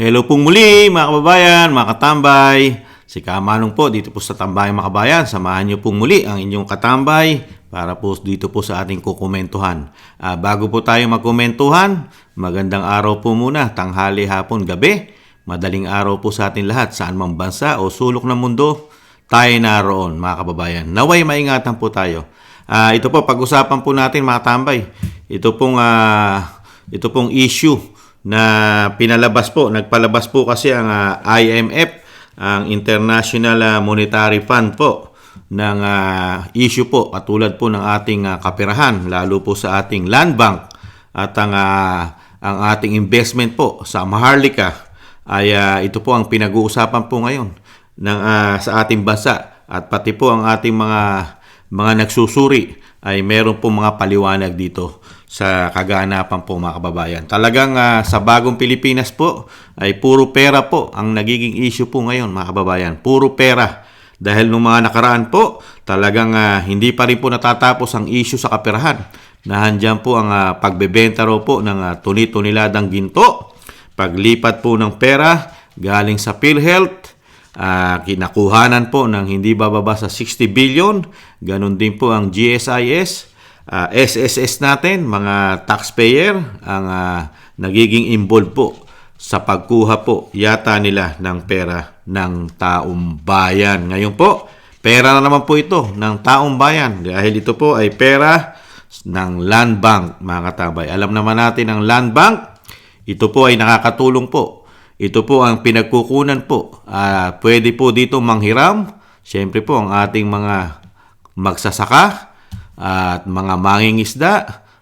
Hello pong muli mga kababayan, mga katambay. Si Kamanong po dito po sa Tambayang mga kabayan. Samahan niyo pong muli ang inyong katambay para po dito po sa ating kukomentuhan. Bago po tayo magkomentuhan, magandang araw po muna, tanghali, hapon, gabi. Madaling araw po sa ating lahat, saan mang bansa o sulok ng mundo tayo naroon mga kababayan. Naway maingatan po tayo. Ito po, pag-usapan po natin mga tambay. Ito pong issue na nagpalabas po kasi ang IMF, ang International Monetary Fund po, ng issue po katulad po ng ating kaperahan, lalo po sa ating land bank at ang ating investment po sa Maharlika ay ito po ang pinag-uusapan po ngayon sa ating bansa, at pati po ang ating mga nagsusuri ay meron po mga paliwanag dito sa kaganapan po mga kababayan. Talagang sa bagong Pilipinas po ay puro pera po ang nagiging issue po ngayon mga kababayan. Puro pera. Dahil nung mga nakaraan po, talagang hindi pa rin po natatapos ang issue sa kaperahan. Nahandyan po ang pagbebenta raw po ng tuni-tuniladang ginto, paglipat po ng pera galing sa PhilHealth, kinakuhanan po ng hindi bababa sa 60 billion. Ganon din po ang GSIS, SSS natin, mga taxpayer ang nagiging involved po sa pagkuha po yata nila ng pera ng taong bayan. Ngayon po, pera na naman po ito ng taong bayan dahil ito po ay pera ng land bank mga katabay. Alam naman natin ang land bank, ito po ay nakakatulong po. Ito po ang pinagkukunan po. Pwede po dito manghiram. Siyempre po ang ating mga magsasaka at mga mangingisda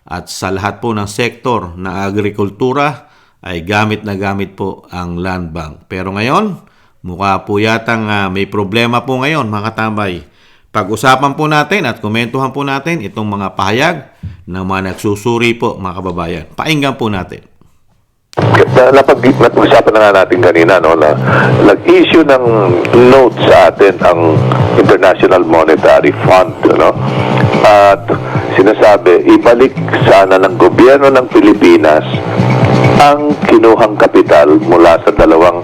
at sa lahat po ng sektor na agrikultura ay gamit na gamit po ang land bank. Pero ngayon, mukha po yatang may problema po ngayon mga katambay. Pag-usapan po natin at komentuhan po natin itong mga pahayag ng mga nagsusuri po mga kababayan. Painggan po natin. Napag-usapan na nga natin kanina, no, na nag-issue ng note sa atin ang International Monetary Fund, no? At sinasabi, ibalik sana ng gobyerno ng Pilipinas ang kinuhang kapital mula sa dalawang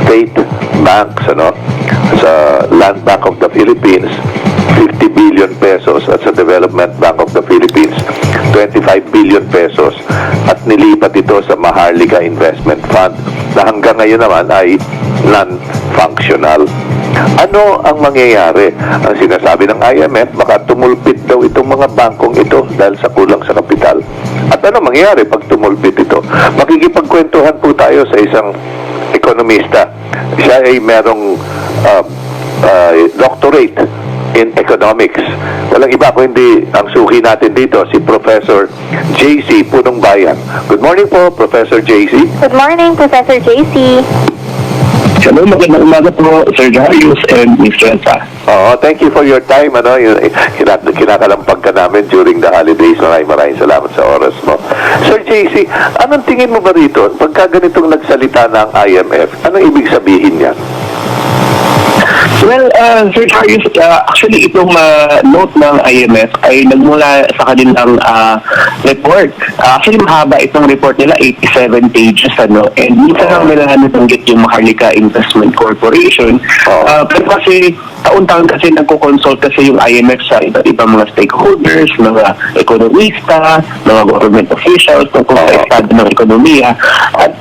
state banks, ano, sa Land Bank of the Philippines, 50 billion pesos, at sa Development Bank of the Philippines, 25 billion pesos, at nilipat ito sa Maharlika Investment Fund na hanggang ngayon naman ay non-functional. Ano ang mangyayari? Ang sinasabi ng IMF, baka tumulpit daw itong mga bangkong ito dahil sa kulang sa kapital. At ano mangyayari pag tumulpit ito? Makikipagkwentuhan po tayo sa isang ekonomista. Siya ay merong doctorate in economics. Walang iba kundi ang suki natin dito, si Professor JC Punong Bayan. Good morning po, Professor JC. Good morning, Professor JC. Hello, magandang umaga po, Sir Darius and Ms. Renza. Thank you for your time. Kinakalampag ka namin during the holidays. Maraming salamat sa oras mo. Sir JC, anong tingin mo ba rito? Pagka ganitong nagsalita ng IMF, anong ibig sabihin niya? Well, Sir Darius, actually itong note ng IMF ay nagmula sa kanilang report. Actually mahaba itong report nila, 87 pages, ano, and minsan lang nila natanggit yung Maharlika Investment Corporation. Pero kasi taon-taon kasi nagko-consult kasi yung IMF sa iba't ibang mga stakeholders, mga ekonomista, mga government officials tungkol sa estado ng ekonomiya. At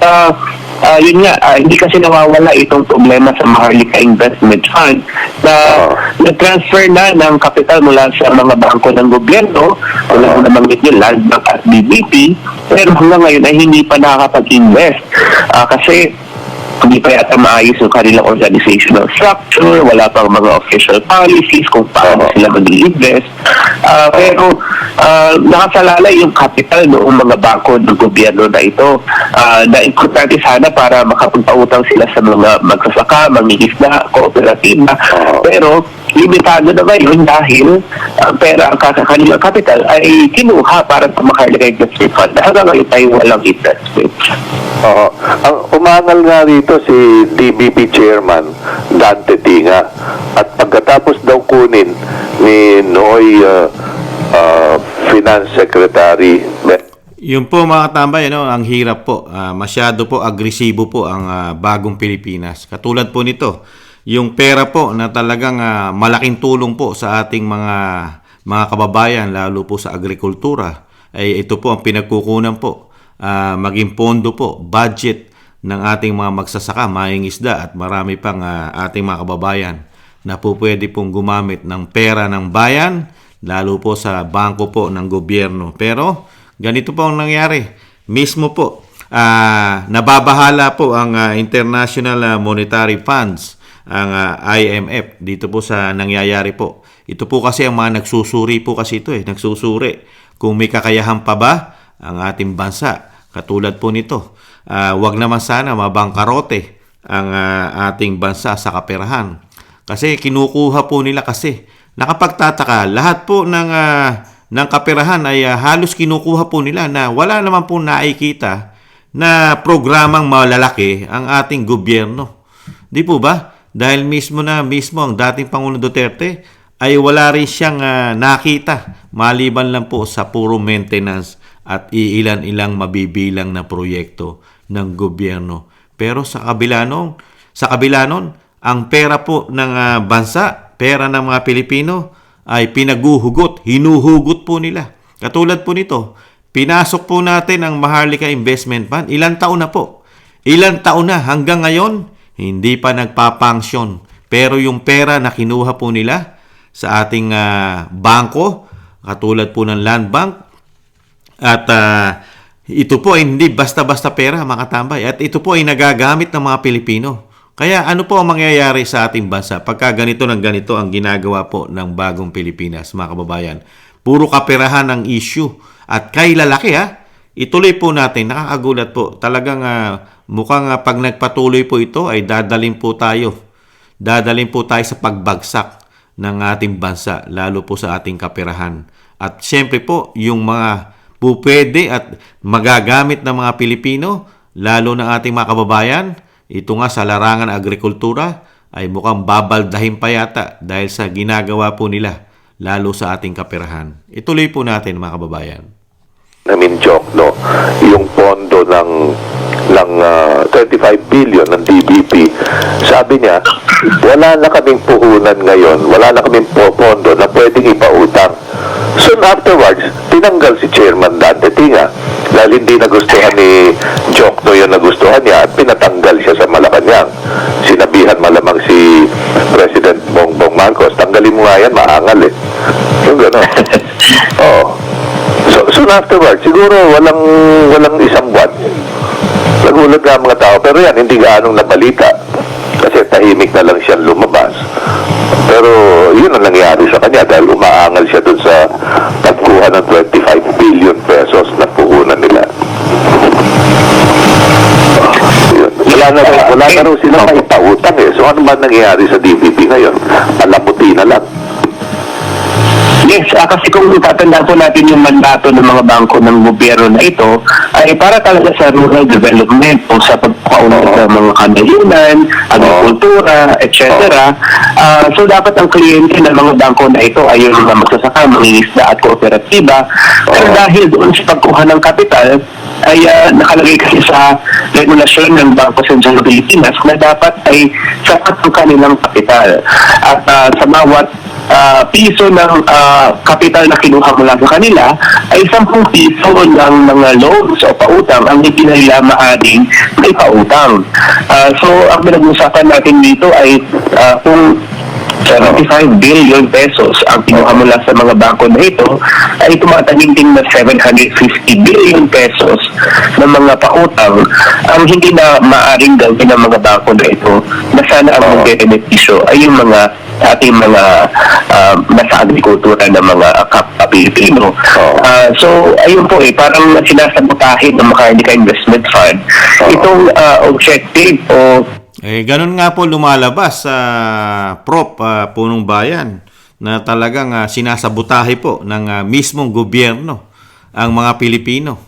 yun nga, hindi kasi nawawala itong problema sa Maharlika Investment Fund na nag-transfer na ng kapital mula sa mga bangko ng gobyerno, wala na nabanggit yung Land Bank at BBP, pero hanggang ngayon ay hindi pa nakakapag-invest. Kasi hindi pa yata maayos yung kanilang organizational structure, wala pang mga official policies kung paano sila mag-invest. Pero nakasalalay yung capital noong mga bangko ng gobyerno na ito. Na importante sana para makapagpautang sila sa mga magsasaka, mangingisda, kooperatiba. Pero limitado na ngayon dahil ang pera, ang kanilang capital ay kinuha para sa Maharlika Investment Fund. Hanggang ngayon tayo walang investment. Ang umangal nga rito si DBP Chairman Dante Tinga, at pagkatapos daw kunin ni Noy Finance Secretary Yun po mga katambay, ang hirap po. Masyado po agresibo po ang bagong Pilipinas. Katulad po nito, yung pera po na talagang malaking tulong po sa ating mga kababayan, lalo po sa agrikultura, ay ito po ang pinagkukunan po. Maging pondo po, budget ng ating mga magsasaka, mangingisda at marami pang ating mga kababayan na po pwede pong gumamit ng pera ng bayan, lalo po sa bangko po ng gobyerno. Pero ganito po ang nangyari. Mismo po, nababahala po ang International Monetary Funds, ang IMF, dito po sa nangyayari po. Ito po kasi ang mga nagsusuri po kasi ito nagsusuri kung may kakayahan pa ba ang ating bansa. Katulad po nito, wag naman sana mabangkarote ang ating bansa sa kaperahan. Kasi kinukuha po nila kasi. Nakapagtataka, lahat po ng kaperahan ay halos kinukuha po nila na wala naman po nakikita na programang malalaki ang ating gobyerno. Di po ba? Dahil mismo ang dating Pangulong Duterte ay wala rin siyang nakita maliban lang po sa puro maintenance at iilan-ilang mabibilang na proyekto ng gobyerno. Pero sa kabila nun, ang pera po ng bansa, pera ng mga Pilipino ay hinuhugot po nila. Katulad po nito, pinasok po natin ang Maharlika Investment Fund. Ilang taon na po? Ilang taon na hanggang ngayon, hindi pa nagpapangsyon. Pero yung pera na kinuha po nila sa ating bangko, katulad po ng Land Bank, at ito po ay hindi basta-basta pera mga katambay. At ito po ay nagagamit ng mga Pilipino. Kaya ano po ang mangyayari sa ating bansa pagka ganito ng ganito ang ginagawa po ng bagong Pilipinas, mga kababayan? Puro kaperahan ang issue. At kay lalaki ituloy po natin. Nakakagulat po. Talagang mukhang pag nagpatuloy po ito ay dadalhin po tayo sa pagbagsak ng ating bansa, lalo po sa ating kaperahan. At siyempre po, yung mga pupwede at magagamit ng mga Pilipino, lalo ng ating mga kababayan, ito nga sa larangan agrikultura, ay mukhang babaldahin pa yata dahil sa ginagawa po nila, lalo sa ating kaperahan. Ituloy po natin mga kababayan. Jokno, yung pondo ng 25 billion ng DBP, sabi niya, wala na kaming puhunan ngayon, wala na kaming pondo na pwedeng ipautang. Soon afterwards, tinanggal si Chairman Dante Tinga dahil hindi nagustuhan ni Jokno yung nagustuhan niya at pinatanggal siya sa Malacanang. Sinabihan malamang si President Bongbong Marcos, tanggalin mo nga yan, maangal Yung gano'n. Oo. So, soon afterwards, siguro walang isang buwan. Nagulat nga ang mga tao. Pero yan, hindi gaanong nabalita. Kasi tahimik na lang siya lumabas. Pero yun ang nangyari sa kanya dahil umaangal siya dun sa pagkuha ng 25 billion pesos na puhunan nila. Yun. Wala na raw sila maipautang So ano ba nangyayari sa DBP ngayon? Palamuti na lang. Yes, kasi kung tatandaan po natin yung mandato ng mga bangko ng gobyerno na ito, ay para talaga sa rural development o sa pagpaunlad ng mga kanayunan, agrikultura, etc. So dapat ang kliyente ng mga bangko na ito ay yung mga magsasaka, mangingisda at kooperatiba. Pero dahil doon sa pagkuha ng kapital, ay nakalagay kasi sa regulasyon ng Bangko Sentral ng Pilipinas na dapat ay sapat ang kanilang kapital. At sa bawat piso ng kapital na kinuha mula sa kanila ay 10 piso ng mga loans o pautang ang hindi na nila maaaring may pautang. So ang pinag-usapan natin dito ay kung 75 billion pesos ang kinuha mula sa mga bangko na ito ay tumataging na 750 billion pesos ng mga pautang ang hindi na maaaring gawin ng mga bangko na ito na sana ang magbenepisyo ay yung mga ating mga nasa agrikultura ng mga kapwa Pilipino. So, ayun po parang sinasabotahin ng Maharlika Investment Fund itong objective o ganun nga po lumalabas sa Punong Bayan na talagang sinasabotahe po ng mismong gobyerno ang mga Pilipino.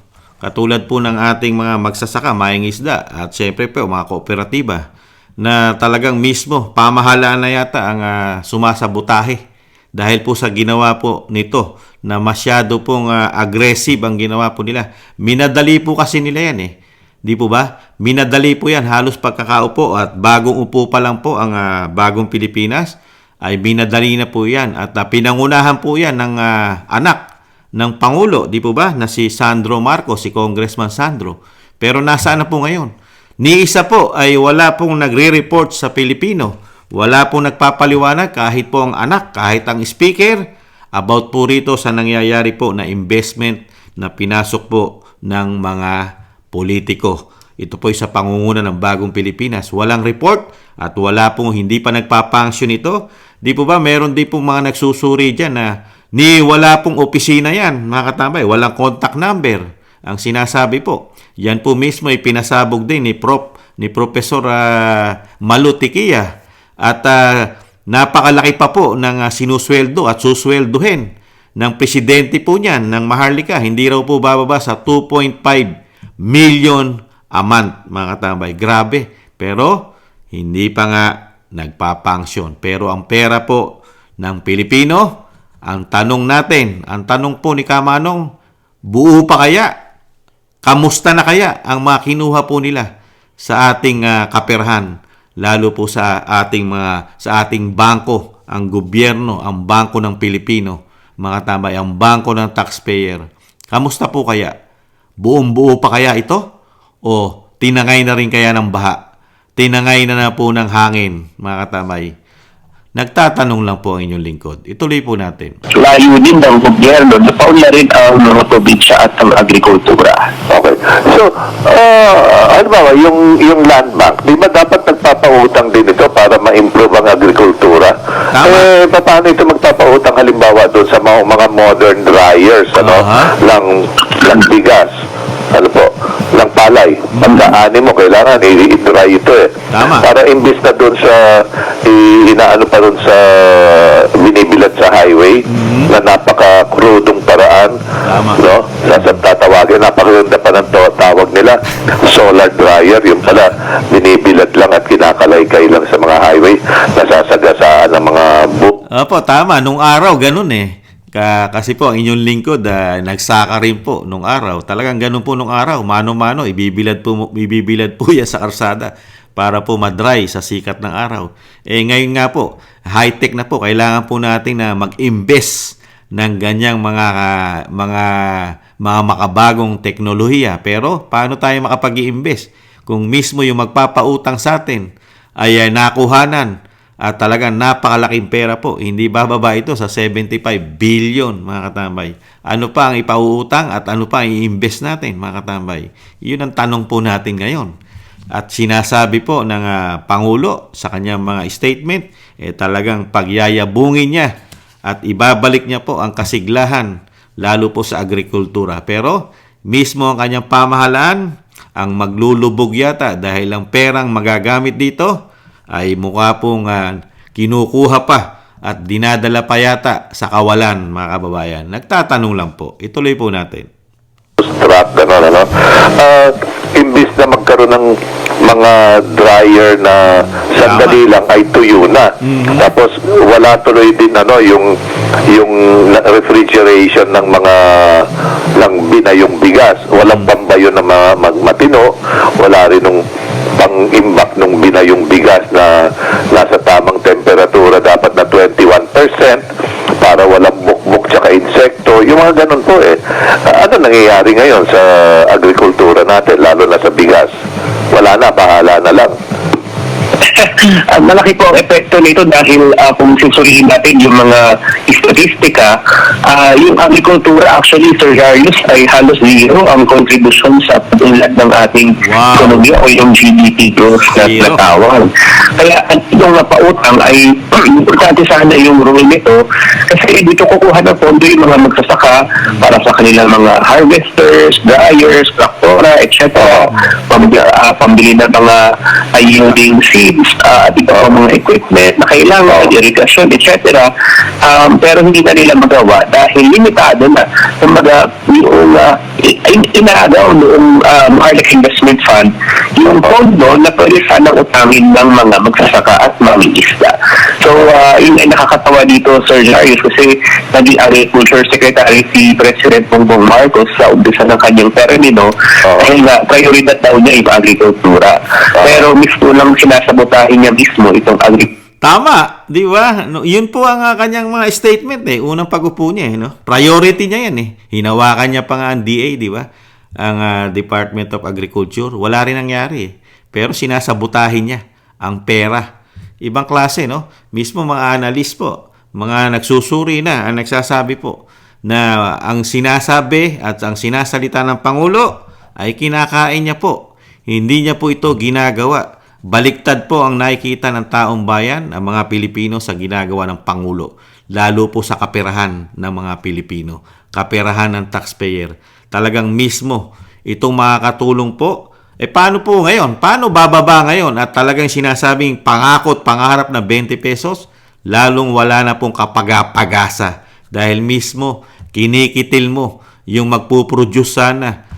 Katulad po ng ating mga magsasaka, mangingisda at syempre po mga kooperatiba na talagang mismo pamahalaan na yata ang sumasabotahe dahil po sa ginawa po nito na masyado pong aggressive ang ginawa po nila. Minadali po kasi nila yan eh. Di po ba? Minadali po yan halos pagkakaupo at bagong upo pa lang po ang bagong Pilipinas ay minadali na po yan at pinangunahan po yan ng anak ng Pangulo, di po ba? Na si Sandro Marcos, si Congressman Sandro. Pero nasaan na po ngayon? Ni isa po ay wala pong nagre-report sa Pilipino. Wala pong nagpapaliwanag kahit po ang anak, kahit ang speaker about po rito sa nangyayari po na investment na pinasok po ng mga politiko. Ito po ay sa pangunguna ng bagong Pilipinas. Walang report at wala pong hindi pa nagpapangsyon ito. Di po ba meron din po mga nagsusuri dyan na wala pong opisina yan, mga katambay. Walang contact number. Ang sinasabi po, yan po mismo ay pinasabog din ni Professor Malu Tiquia. At napakalaki pa po ng sinusweldo at susweldohin ng presidente po niyan ng Maharlika. Hindi raw po bababa sa 2.5 million a month, mga katambay. Grabe. Pero hindi pa nga nagpapangsyon. Pero ang pera po ng Pilipino, ang tanong po ni Kamanong, buo pa kaya? Kamusta na kaya ang mga kinuha po nila sa ating kaperahan, lalo po sa ating bangko, ang gobyerno, ang bangko ng Pilipino, mga tambay, ang bangko ng taxpayer. Kamusta po kaya? Buong-buo pa kaya ito? O tinangay na rin kaya ng baha? Tinangay na po ng hangin, mga katamay? Nagtatanong lang po ang inyong lingkod. Ituloy po natin. Layunin ng gobyerno na paunlarin ang mga probinsya at ang agrikultura. Okay. So, ano ba, yung land bank, di ba dapat nagpapautang din ito para ma-improve ang agrikultura? Tama. Paano ito magpapautang halimbawa doon sa mga modern dryers, ng bigas, ng palay. Pagkaani mo, kailangan i-dry ito eh. Tama. Para imbis na doon sa inaano pa doon sa binibilad sa highway na napaka-krudong paraan. Tama. No? Tatawagin, napakaganda pa ng tawag nila, solar dryer. Yung pala, binibilad lang at kinakalaykay lang sa mga highway. Nasasagasaan ng mga Opo, tama. Nung araw, ganun eh. Kasi po, ang inyong lingkod, nagsaka rin po nung araw. Talagang ganun po nung araw. Mano-mano, ibibilad po yan sa karsada para po madry sa sikat ng araw. Ngayon nga po, high-tech na po. Kailangan po natin na mag-invest ng ganyang mga makabagong teknolohiya. Pero, paano tayo makapag-i-invest? Kung mismo yung magpapautang sa atin ay nakuhanan at talagang napakalaking pera po. Hindi bababa ito sa 75 billion, mga katambay. Ano pa ang ipauutang at ano pa ang i-invest natin, mga katambay? Yun ang tanong po natin ngayon. At sinasabi po ng Pangulo sa kanyang mga statement, talagang pagyayabungin niya at ibabalik niya po ang kasiglahan, lalo po sa agrikultura. Pero mismo ang kanyang pamahalaan ang maglulubog yata dahil ang perang magagamit dito ay mukha pong kinukuha pa at dinadala pa yata sa kawalan, mga kababayan. Nagtatanong lang po. Ituloy po natin. truck, imbis na magkaroon ng mga dryer na sandali lang ay tuyo na. Tapos wala tuloy din yung refrigeration ng mga binayong bigas. Walang pambayo na matino. Wala rin nung pang-imbak ng binayong bigas na nasa tamang temperatura, dapat na 21% para walang bukbuk tsaka insekto. Yung mga ganun po ano nangyayari ngayon sa agrikultura natin, lalo na sa bigas? Wala na, bahala na lang. Malaki po ang epekto nito dahil kung susurihin natin yung mga statistika, yung agrikultura actually, Sir Darius, ay halos zero ang contribution sa pag-unlad ng ating ekonomiya o yung GDP growth na natawag. Kaya yung pautang ay importante sana yung role nito kasi dito kukuha ng pondo yung mga magsasaka para sa kanilang mga harvesters, dryers, traktora, etc. Pambili ng mga yielding seeds, at iba mga equipment na kailangan, irrigation, etc. Pero hindi na nila magawa dahil limitado na. Kumbaga, yung inaagaw noong Maharlika Investment Fund, yung pondo na pwede sanang utangin ng mga magsasaka at mangingisda. So, yun ay nakakatawa dito, Sir Jarius, kasi naging Agriculture Secretary si President Bongbong Marcos sa umpisa ng kanyang termino, dahil nga, prioridad daw niya yung agrikultura. Pero mismo lang sinasabotahin niya mismo itong agriculture. Tama, di ba? No, yun po ang kanyang mga statement unang pag-upo niya no? Priority niya yan Hinawakan niya pa nga ang DA, di ba? Ang Department of Agriculture. Wala rin nangyari Pero sinasabotahin niya ang pera. Ibang klase, no? Mismo mga analyst po, mga nagsusuri na ang nagsasabi po na ang sinasabi at ang sinasalita ng Pangulo ay kinakain niya po. Hindi niya po ito ginagawa. Baliktad po ang nakikita ng taong bayan, ang mga Pilipino sa ginagawa ng Pangulo. Lalo po sa kaperahan ng mga Pilipino. Kaperahan ng taxpayer. Talagang mismo itong makakatulong po. Paano po ngayon? Paano bababa ngayon? At talagang sinasabing pangakot, pangarap na 20 pesos? Lalong wala na pong kapagapagasa. Dahil mismo kinikitil mo yung magpuproduce sana.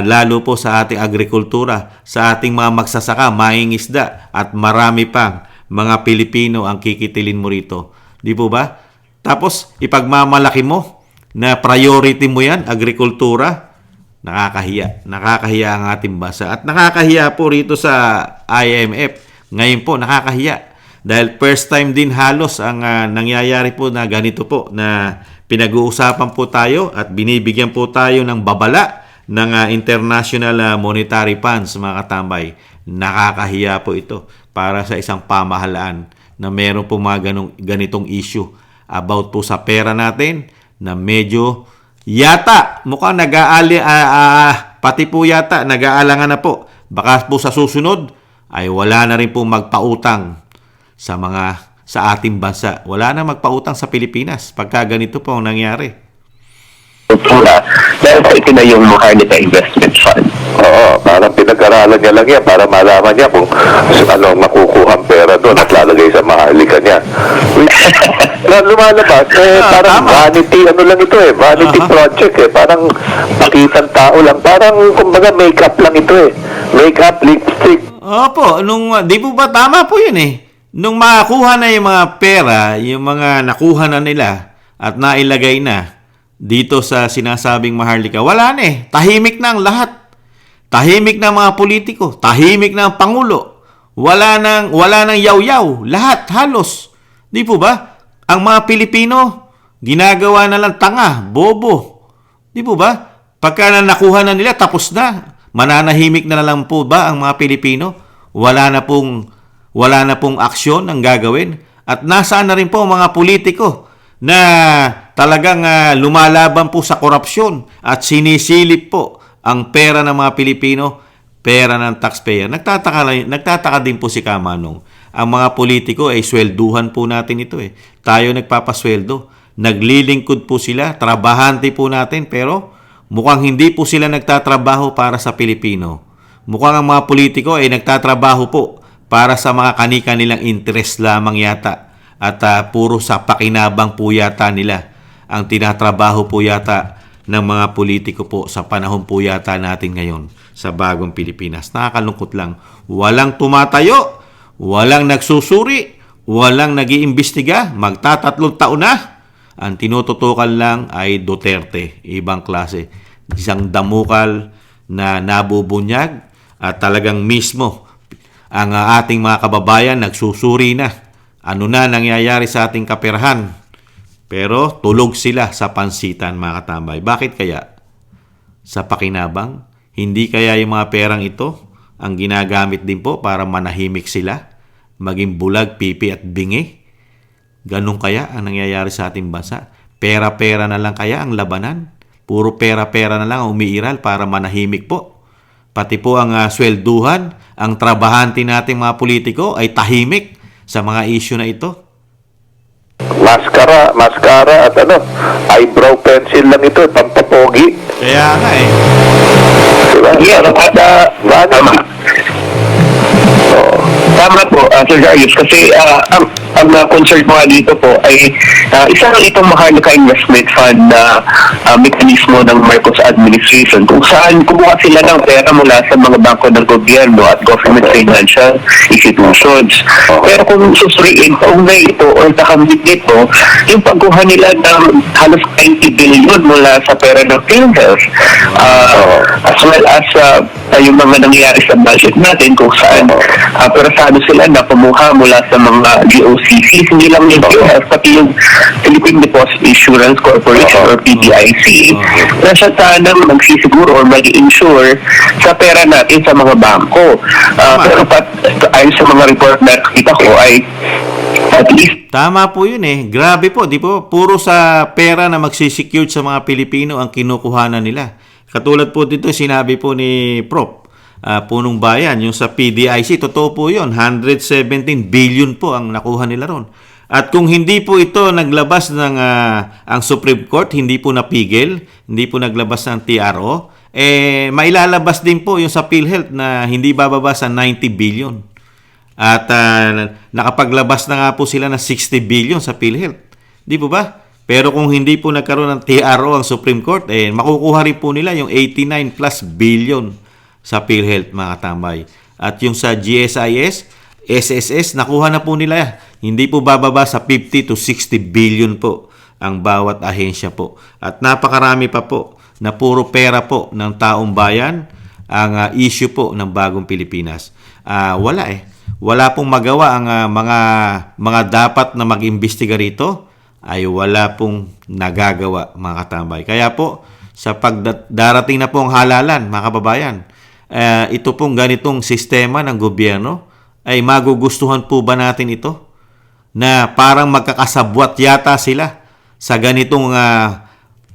Lalo po sa ating agrikultura, sa ating mga magsasaka, mangingisda, at marami pang mga Pilipino ang kikitilin mo rito. Di po ba? Tapos, ipagmamalaki mo na priority mo yan, agrikultura, nakakahiya. Nakakahiya ang ating bansa. At nakakahiya po rito sa IMF. Ngayon po, nakakahiya. Dahil first time din halos ang nangyayari po na ganito po, na pinag-uusapan po tayo at binibigyan po tayo ng babala ng International Monetary Funds, mga katambay. Nakakahiya po ito para sa isang pamahalaan na meron po mga ganitong issue about po sa pera natin na medyo yata mukhang pati po yata nag-aalangan na po. Baka po sa susunod ay wala na rin po magpautang sa ating bansa. Wala na magpautang sa Pilipinas pagka ganito po ang nangyari. Dahil sa itinayong Maharlika Investment Fund. Oo, parang pinag-aralan niya lang yan para malaman niya kung ano makukuha ang pera doon at lalagay sa Maharlika niya. Lumalabas, parang vanity, lang ito vanity project parang pakitang tao lang, parang kumbaga make-up lang ito make-up, lipstick. Opo, di po ba tama po yun Nung makakuha na yung mga pera, yung mga nakuha na nila at nailagay na dito sa sinasabing Maharlika, wala na tahimik na ang lahat. Tahimik na mga politiko, tahimik na ang Pangulo. Wala nang yaw-yaw, lahat halos. Di po ba? Ang mga Pilipino, ginagawa na lang tanga, bobo. Di po ba? Pagka nakuha na nila, tapos na. Mananahimik na lang po ba ang mga Pilipino? Wala na pong aksyon ang gagawin. At nasaan na rin po ang mga politiko na talagang lumalaban po sa korupsyon at sinisilip po ang pera ng mga Pilipino, pera ng taxpayer. Nagtataka din po si Kamanong. Ang mga politiko ay swelduhan po natin ito Tayo nagpapasweldo. Naglilingkod po sila, trabahante po natin, pero mukhang hindi po sila nagtatrabaho para sa Pilipino. Mukhang ang mga politiko ay nagtatrabaho po para sa mga kani-kanilang interest lamang yata. At puro sa pakinabang po yata nila ang tinatrabaho po yata ng mga politiko po sa panahon po yata natin ngayon sa bagong Pilipinas. Nakakalungkot lang. Walang tumatayo, walang nagsusuri, walang nag-iimbestiga. Magtatatlong taon na. Ang tinututukan lang ay Duterte. Ibang klase. Isang damukal na nabubunyag at talagang mismo ang ating mga kababayan nagsusuri na. Ano na nangyayari sa ating kaperahan? Pero tulog sila sa pansitan, mga katambay. Bakit kaya? Sa pakinabang? Hindi kaya yung mga perang ito ang ginagamit din po para manahimik sila? Maging bulag, pipi at bingi? Ganun kaya ang nangyayari sa ating bansa? Pera-pera na lang kaya ang labanan? Puro pera-pera na lang ang umiiral para manahimik po? Pati po ang swelduhan, ang trabahante nating mga politiko ay tahimik sa mga issue na ito. Mascara at eyebrow pencil lang ito, pampapogi. Kaya nga Diba? Yeah, vanity. tama po. po, Sir Darius, kasi ang concern ko nga dito po ay isa lang itong Maharlika Investment Fund na mekanismo ng Marcos administration kung saan kumuha sila ng pera mula sa mga bangko ng gobyerno at government financial institutions. Pero kung susuriin, kaugnay ito o nakamit nito, yung pagkuha nila ng halos 90 billion mula sa pera ng PhilHealth, as well as yung mga nangyayari sa budget natin kung saan perasado sila na kumuha mula sa mga GOCCs, hindi lang yung PhilHealth, pati yung Philippine Deposit Insurance Corporation or PDIC, na siya sanang magsisiguro or mag-insure sa pera natin sa mga bangko. Pero ayon sa mga report na nakita ko ay at least Tama po yun eh. Grabe po, di po? Puro sa pera na magsisecure sa mga Pilipino ang kinukuhanan nila. Katulad po dito, sinabi po ni Prof. Punong Bayan, yung sa PDIC, totoo po yun. 117 billion po ang nakuha nila ron. At kung hindi po ito naglabas ng ang Supreme Court, hindi po napigil, hindi po naglabas ng TRO, mailalabas din po yung sa PhilHealth na hindi bababa sa 90 billion. At nakapaglabas na nga po sila ng 60 billion sa PhilHealth. Di po ba? Pero kung hindi po nagkaroon ng TRO ang Supreme Court, makukuha rin po nila yung 89 plus billion sa PhilHealth, mga katambay. At yung sa GSIS, SSS, nakuha na po nila. Hindi po bababa sa 50 to 60 billion po ang bawat ahensya po. At napakarami pa po na puro pera po ng taong bayan ang issue po ng Bagong Pilipinas. Wala pong magawa ang mga dapat na mag-imbestiga rito ay wala pong nagagawa, mga katambay. Kaya po, sa pagdarating na po ang halalan, mga kababayan, ito pong ganitong sistema ng gobyerno, ay magugustuhan po ba natin ito? Na parang magkakasabwat yata sila sa ganitong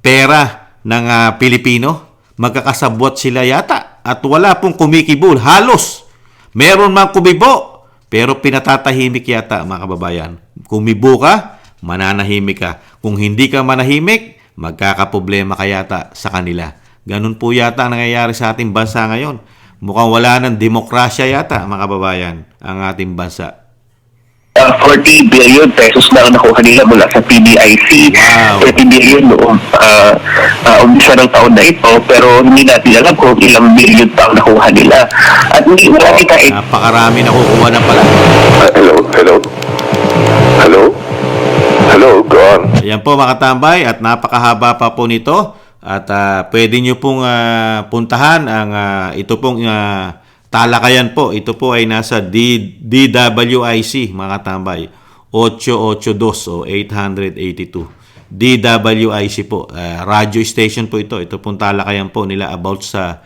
pera ng Pilipino. Magkakasabwat sila yata at wala pong kumikibol. Halos meron mang kumibo, pero pinatatahimik yata, mga kababayan. Kumibo ka, mananahimik ka. Kung hindi ka manahimik, magkakaproblema ka yata sa kanila. Ganun po yata ang nangyayari sa ating bansa ngayon. Mukhang wala ng demokrasya yata, mga kababayan, ang ating bansa. 40 billion pesos na ang nakuha nila mula sa PDIC. Wow. 30 billion noong umpisa ng taon na ito, pero hindi natin alam kung ilang billion pa ang nakuha nila. At hindi mo nakita Napakarami nakukuha na pala. Hello, go on. Ayan po, mga katambay, at napakahaba pa po nito. At pwede nyo pong puntahan ang ito pong talakayan po. Ito po ay nasa DWIC, mga katambay. 882 o 882. DWIC po. Radio station po ito. Ito pong talakayan po nila about sa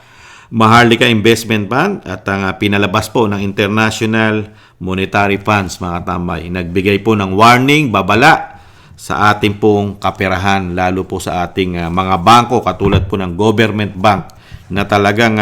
Maharlika Investment Fund at ang pinalabas po ng International Monetary Funds, mga katambay. Nagbigay po ng warning, babala sa ating pong kaperahan, lalo po sa ating mga bangko katulad po ng government bank na talagang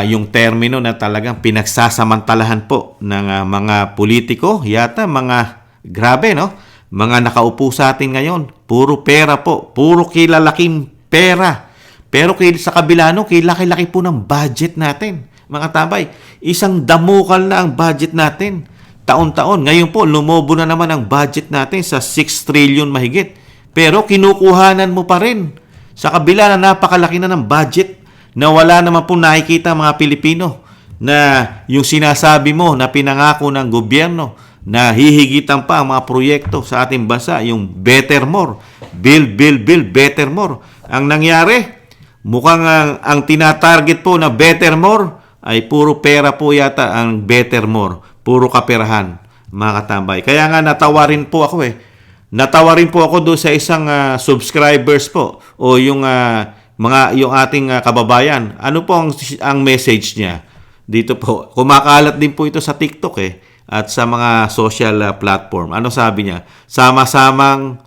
yung termino na talagang pinagsasamantalahan po ng mga politiko, yata mga grabe, no? Mga nakaupo sa atin ngayon, puro pera po, puro kilalaking pera. Pero sa kabila no, kilaki-laki po ng budget natin, mga tabay. Isang damukal na ang budget natin. Taon-taon. Ngayon po, lumobo na naman ang budget natin sa 6 trillion mahigit. Pero kinukuhanan mo pa rin. Sa kabila na napakalaki na ng budget na wala naman po nakikita mga Pilipino na yung sinasabi mo na pinangako ng gobyerno na hihigitan pa ang mga proyekto sa ating bansa, yung better more. Build, better more. Ang nangyari, mukhang ang tinatarget po na better more ay puro pera po yata ang better more. Puro kaperahan, mga katambay. Kaya nga natawarin po ako Natawarin po ako doon sa isang subscribers po o yung yung ating kababayan. Ano po ang message niya? Dito po, kumakalat din po ito sa TikTok at sa mga social platform. Ano sabi niya? Sama-samang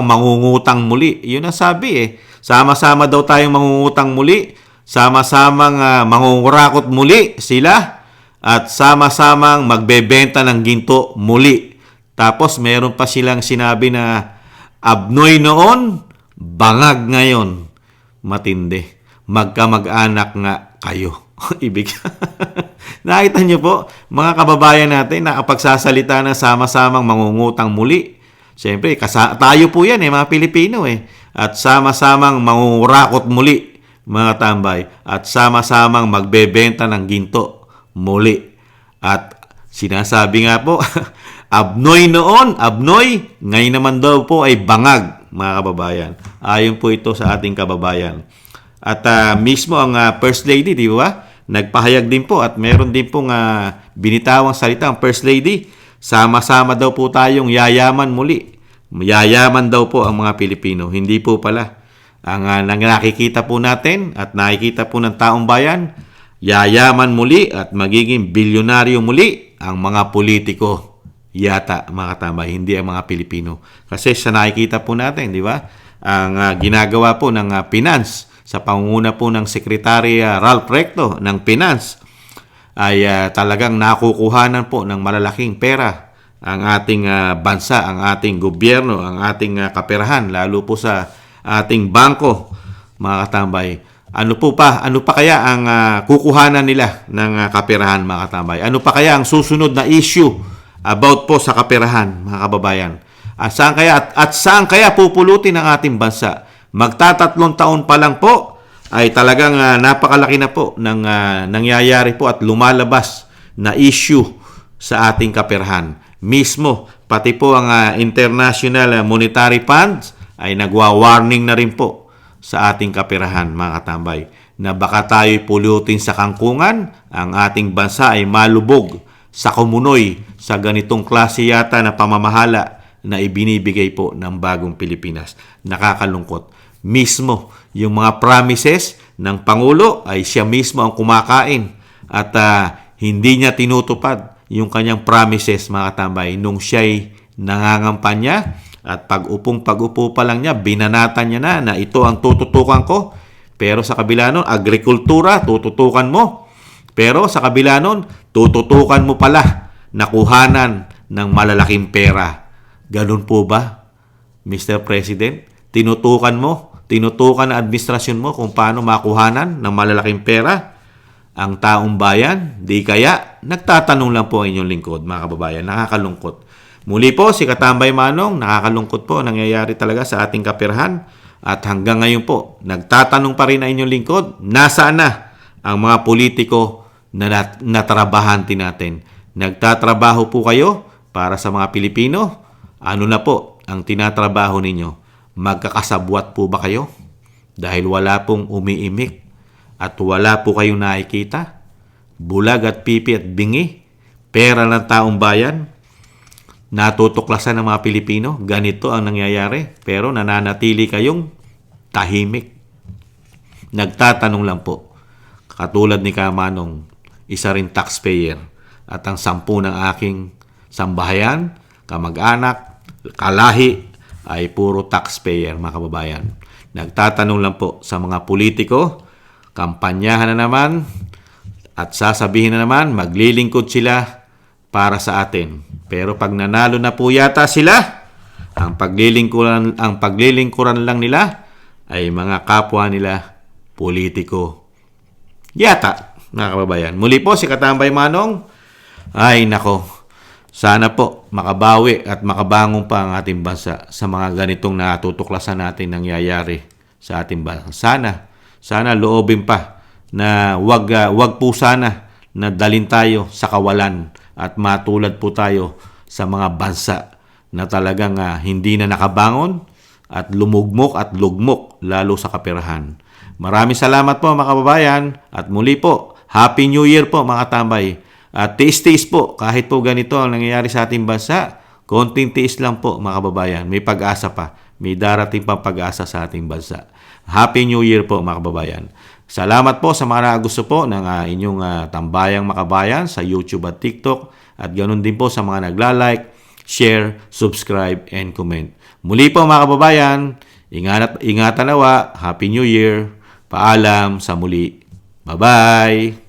mangungutang muli. Yun ang sabi Sama-sama daw tayong mangungutang muli. Sama-samang mangungurakot muli sila. At sama-samang magbebenta ng ginto muli. Tapos meron pa silang sinabi na abnoy noon, bangag ngayon. Matindi. Magkamag-anak nga kayo. Nakita niyo po, mga kababayan natin, nakapagsasalita ng sama-samang mangungutang muli. Siyempre, tayo po yan mga Pilipino At sama-samang mangungurakot muli, mga tambay. At sama-samang magbebenta ng ginto muli. At sinasabi nga po, abnoy noon, abnoy, ngayon naman daw po ay bangag, mga kababayan. Ayon po ito sa ating kababayan. At mismo ang First Lady, di ba? Nagpahayag din po at meron din pong binitawang salita ang First Lady. Sama-sama daw po tayong yayaman muli. Yayaman daw po ang mga Pilipino. Hindi po pala. Ang nakikita po natin at nakikita po ng taong bayan, yayaman muli at magiging bilyonaryo muli ang mga politiko. Yata, mga katambay, hindi ang mga Pilipino. Kasi sa nakikita po natin, di ba? Ang ginagawa po ng finance sa pangunguna po ng Secretary Ralph Recto ng Finance ay talagang nakukuhanan po ng malalaking pera ang ating bansa, ang ating gobyerno, ang ating kaperahan, lalo po sa ating bangko, mga katambay. Ano pa kaya ang kukuhanan nila ng kaperahan, mga katambay? Ano pa kaya ang susunod na issue about po sa kaperahan, mga kababayan? At saan kaya pupulutin ang ating bansa? Magtatatlong taon pa lang po ay talagang napakalaki na po ng nangyayari po at lumalabas na issue sa ating kaperahan. Mismo, pati po ang International Monetary Fund ay nagwa-warning na rin po sa ating kaperahan, mga katambay, na baka tayo'y pulutin sa kangkungan, ang ating bansa ay malubog sa kumunoy sa ganitong klase yata na pamamahala na ibinibigay po ng bagong Pilipinas. Nakakalungkot. Mismo, yung mga promises ng Pangulo ay siya mismo ang kumakain at hindi niya tinutupad yung kanyang promises, mga katambay, nung siya'y nangangampanya at pag-upo pa lang niya, binanatan niya na ito ang tututukan ko. Pero sa kabila nun, agrikultura, tututukan mo. Pero sa kabila nun, tututukan mo pala nakuhanan ng malalaking pera. Ganun po ba, Mr. President? Tinutukan ang administrasyon mo kung paano makuhanan ng malalaking pera ang taong bayan? Di kaya? Nagtatanong lang po ang inyong lingkod, mga kababayan. Nakakalungkot. Muli po, si Katambay Manong, nakakalungkot po nangyayari talaga sa ating kaperahan. At hanggang ngayon po, nagtatanong pa rin ang inyong lingkod, nasaan na ang mga politiko na natrabahanti natin? Nagtatrabaho po kayo para sa mga Pilipino? Ano na po ang tinatrabaho ninyo? Magkakasabwat po ba kayo? Dahil wala pong umiimik at wala po kayong nakikita? Bulag at pipi at bingi? Pera ng taong bayan? Natutuklasan ng mga Pilipino? Ganito ang nangyayari. Pero nananatili kayong tahimik. Nagtatanong lang po. Katulad ni Kamanong, isa rin taxpayer. At ang 10 ng aking sambahayan, kamag-anak, kalahi, ay puro taxpayer, mga kababayan. Nagtatanong lang po sa mga politiko, kampanyahan na naman, at sasabihin na naman, maglilingkod sila para sa atin. Pero pag nanalo na po yata sila, ang paglilingkuran lang nila ay mga kapwa nila politiko. Yata, mga kababayan. Muli po si Katambay Manong. Ay nako, sana po makabawi at makabangon pa ang ating bansa sa mga ganitong natutuklasan natin nangyayari sa ating bansa. Sana loobin pa na wag po sana na dalin tayo sa kawalan at matulad po tayo sa mga bansa na talagang hindi na nakabangon at lumugmok at lugmok lalo sa kaperahan. Maraming salamat po, mga kababayan, at muli po, Happy New Year po, mga tambay. At tiis-tiis po, kahit po ganito ang nangyayari sa ating bansa, konting tiis lang po, mga kababayan. May pag-asa pa. May darating pang pag-asa sa ating bansa. Happy New Year po, mga kababayan. Salamat po sa mga gusto po ng inyong tambayang makabayan sa YouTube at TikTok. At ganoon din po sa mga nagla-like, share, subscribe, and comment. Muli po, mga kababayan, ingatan nawa. Happy New Year. Paalam sa muli. Bye-bye.